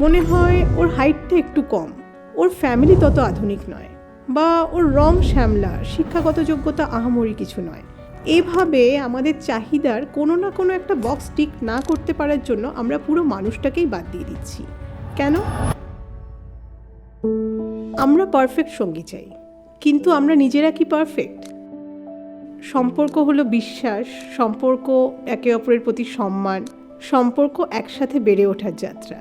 মনে হয় ওর হাইটটা একটু কম, ওর ফ্যামিলি তত আধুনিক নয়, বা ওর রং শ্যামলা, শিক্ষাগত যোগ্যতা আহামরি কিছু নয়। এভাবে আমাদের চাহিদার কোনো না কোনো একটা বক্স টিক না করতে পারার জন্য আমরা পুরো মানুষটাকেই বাদ দিয়ে দিচ্ছি। কেন? আমরা পারফেক্ট সঙ্গী চাই, কিন্তু আমরা নিজেরা কি পারফেক্ট? সম্পর্ক হলো বিশ্বাস, সম্পর্ক একে অপরের প্রতি সম্মান, সম্পর্ক একসাথে বেড়ে ওঠার যাত্রা।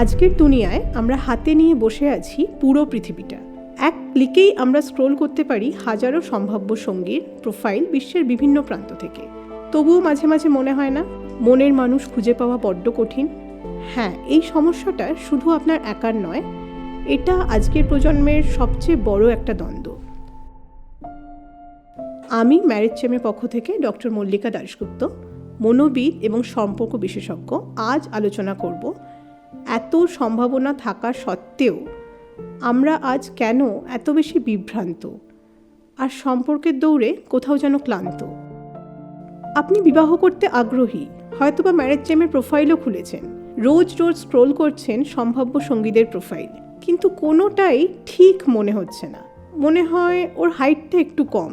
আজকের দুনিয়ায় আমরা হাতে নিয়ে বসে আছি পুরো পৃথিবীটা। এক ক্লিকেই আমরা স্ক্রোল করতে পারি হাজারো সম্ভাব্য সঙ্গীর প্রোফাইল বিশ্বের বিভিন্ন প্রান্ত থেকে। তবুও মাঝে মাঝে মনে হয় না মনের মানুষ খুঁজে পাওয়া বড্ড কঠিন? হ্যাঁ, এই সমস্যাটা শুধু আপনার একার নয়, এটা আজকের প্রজন্মের সবচেয়ে বড় একটা দ্বন্দ্ব। আমি ম্যারেজ চেমের পক্ষ থেকে ডক্টর মল্লিকা দাশগুপ্ত, মনোবিদ এবং সম্পর্ক বিশেষজ্ঞ। আজ আলোচনা করব এত সম্ভাবনা থাকা সত্ত্বেও আমরা আজ কেন এত বেশি বিভ্রান্ত আর সম্পর্কের দৌড়ে কোথাও যেন ক্লান্ত। আপনি বিবাহ করতে আগ্রহী, হয়তোবা ম্যারেজ চেমের প্রোফাইলও খুলেছেন, রোজ রোজ স্ক্রোল করছেন সম্ভাব্য সঙ্গীদের প্রোফাইল, কিন্তু কোনোটাই ঠিক মনে হচ্ছে না। মনে হয় ওর হাইটটা একটু কম,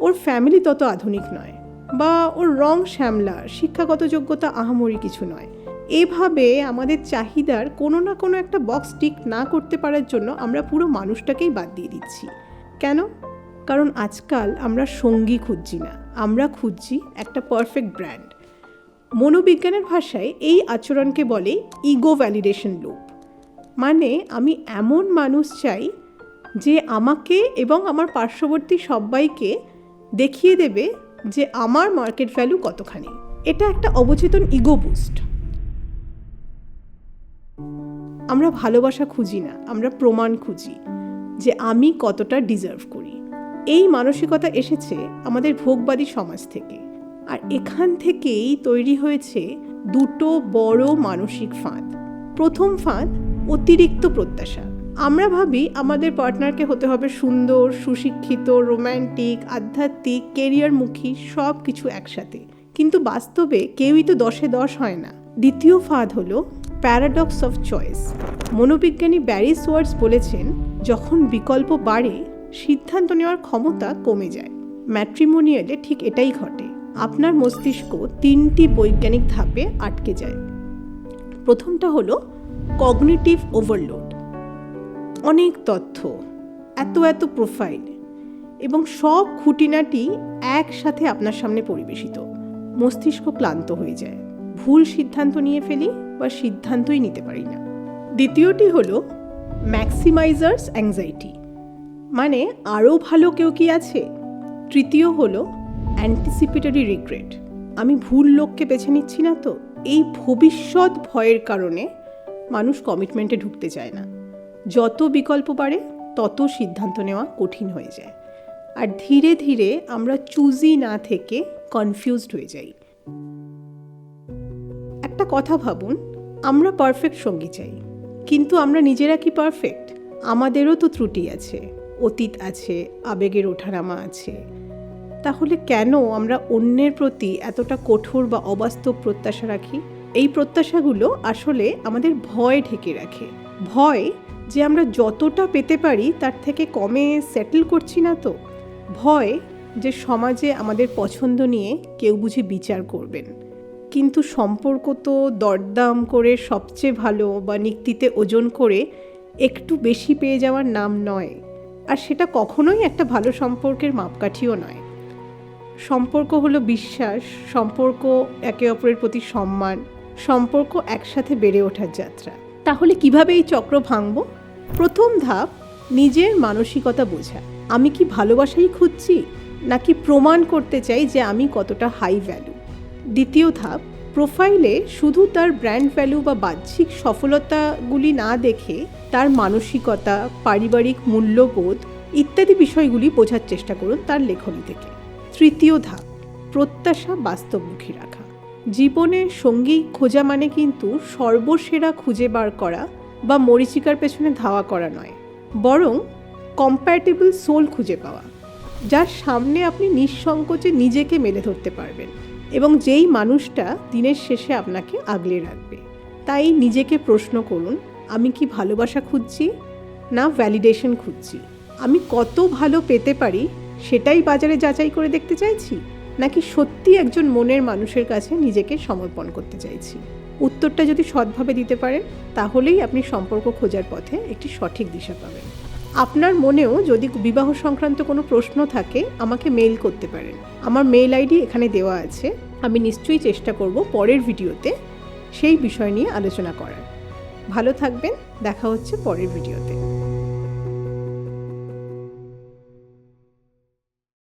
ওর ফ্যামিলি তত আধুনিক নয়, বা ওর রং শ্যামলা, শিক্ষাগত যোগ্যতা আহামরি কিছু নয়। এভাবে আমাদের চাহিদার কোনো না কোনো একটা বক্স টিক না করতে পারার জন্য আমরা পুরো মানুষটাকেই বাদ দিয়ে দিচ্ছি। কেন? কারণ আজকাল আমরা সঙ্গী খুঁজছি না, আমরা খুঁজছি একটা পারফেক্ট ব্র্যান্ড। মনোবিজ্ঞানের ভাষায় এই আচরণকে বলে ইগো ভ্যালিডেশন লুপ। মানে আমি এমন মানুষ চাই যে আমাকে এবং আমার পার্শ্ববর্তী সবাইকে দেখিয়ে দেবে যে আমার মার্কেট ভ্যালু কতখানি। এটা একটা অবচেতন ইগো বুস্ট। আমরা ভালোবাসা খুঁজি না, আমরা প্রমাণ খুঁজি যে আমি কতটা ডিজার্ভ করি। এই মানসিকতা এসেছে আমাদের ভোগবাদী সমাজ থেকে, আর এখান থেকেই তৈরি হয়েছে দুটো বড় মানসিক ফাঁদ। প্রথম ফাঁদ অতিরিক্ত প্রত্যাশা। আমরা ভাবি আমাদের পার্টনারকে হতে হবে সুন্দর, সুশিক্ষিত, রোম্যান্টিক, আধ্যাত্মিক, কেরিয়ারমুখী, সব কিছু একসাথে। কিন্তু বাস্তবে কেউই তো 10-এ 10 হয় না। দ্বিতীয় ফাঁদ হলো প্যারাডক্স অফ চয়েস। মনোবিজ্ঞানী ব্যারি সোয়ার্টস বলেছেন, যখন বিকল্প বাড়ে সিদ্ধান্ত নেওয়ার ক্ষমতা কমে যায়। ম্যাট্রিমোনিয়ালে ঠিক এটাই ঘটে। আপনার মস্তিষ্ক 3টি বৈজ্ঞানিক ধাপে আটকে যায়। প্রথমটা হলো কগনিটিভ ওভারলোড। অনেক তথ্য, এত প্রোফাইল এবং সব খুঁটিনাটি একসাথে আপনার সামনে পরিবেশিত। মস্তিষ্ক ক্লান্ত হয়ে যায়, ভুল সিদ্ধান্ত নিয়ে ফেলি বা সিদ্ধান্তই নিতে পারি না। দ্বিতীয়টি হলো ম্যাক্সিমাইজার্স অ্যাংজাইটি, মানে আরও ভালো কেউ কি আছে। তৃতীয় হলো অ্যান্টিসিপেটরি রিগ্রেট, আমি ভুল লোককে বেছে নিচ্ছি না তো। এই ভবিষ্যৎ ভয়ের কারণে মানুষ কমিটমেন্টে ঢুকতে চায় না। যত বিকল্প বাড়ে তত সিদ্ধান্ত নেওয়া কঠিন হয়ে যায়, আর ধীরে ধীরে আমরা চুজি না থেকে কনফিউজড হয়ে যাই। একটা কথা ভাবুন, আমরা পারফেক্ট সঙ্গী চাই, কিন্তু আমরা নিজেরা কি পারফেক্ট? আমাদেরও তো ত্রুটি আছে, অতীত আছে, আবেগের ওঠানামা আছে। তাহলে কেন আমরা অন্যের প্রতি এতটা কঠোর বা অবাস্তব প্রত্যাশা রাখি? এই প্রত্যাশাগুলো আসলে আমাদের ভয় ঢেকে রাখে। ভয় যে আমরা যতটা পেতে পারি তার থেকে কমে সেটেল করছি না তো। ভয় যে সমাজে আমাদের পছন্দ নিয়ে কেউ বুঝি বিচার করবেন। কিন্তু সম্পর্ক তো দরদাম করে সবচেয়ে ভালো বা নিক্তিতে ওজন করে একটু বেশি পেয়ে যাওয়ার নাম নয়, আর সেটা কখনোই একটা ভালো সম্পর্কের মাপকাঠিও নয়। সম্পর্ক হলো বিশ্বাস, সম্পর্ক একে অপরের প্রতি সম্মান, সম্পর্ক একসাথে বেড়ে ওঠার যাত্রা। তাহলে কিভাবে এই চক্র ভাঙব? প্রথম ধাপ, নিজের মানসিকতা বোঝা। আমি কি ভালোবাসাই খুঁজছি, নাকি প্রমাণ করতে চাই যে আমি কতটা হাই ভ্যালু? দ্বিতীয় ধাপ, প্রোফাইলে শুধু তার ব্র্যান্ড ভ্যালু বা বাহ্যিক সফলতাগুলি না দেখে তার মানসিকতা, পারিবারিক মূল্যবোধ ইত্যাদি বিষয়গুলি বোঝার চেষ্টা করুন তার লেখনী থেকে। তৃতীয় ধাপ, প্রত্যাশা বাস্তবমুখী রাখা। জীবনে সঙ্গী খোঁজা মানে কিন্তু সর্বসেরা খুঁজে বার করা বা মরীচিকার পেছনে ধাওয়া করা নয়, বরং কম্প্যাটেবল সোল খুঁজে পাওয়া, যার সামনে আপনি নিঃসংকোচে নিজেকে মেলে ধরতে পারবেন এবং যেই মানুষটা দিনের শেষে আপনাকে আগলে রাখবে। তাই নিজেকে প্রশ্ন করুন, আমি কি ভালোবাসা খুঁজছি না ভ্যালিডেশন খুঁজছি? আমি কত ভালো পেতে পারি সেটাই বাজারে যাচাই করে দেখতে চাইছি, নাকি সত্যি একজন মনের মানুষের কাছে নিজেকে সমর্পণ করতে চাইছি? উত্তরটা যদি সৎভাবে দিতে পারেন তাহলেই আপনি সম্পর্ক খোঁজার পথে একটি সঠিক দিশা পাবেন। আপনার মনেও যদি বিবাহ সংক্রান্ত কোনো প্রশ্ন থাকে আমাকে মেইল করতে পারেন। আমার মেইল আইডি এখানে দেওয়া আছে। আমি নিশ্চয়ই চেষ্টা করব পরের ভিডিওতে সেই বিষয় নিয়ে আলোচনা করার। ভালো থাকবেন, দেখা হচ্ছে পরের ভিডিওতে।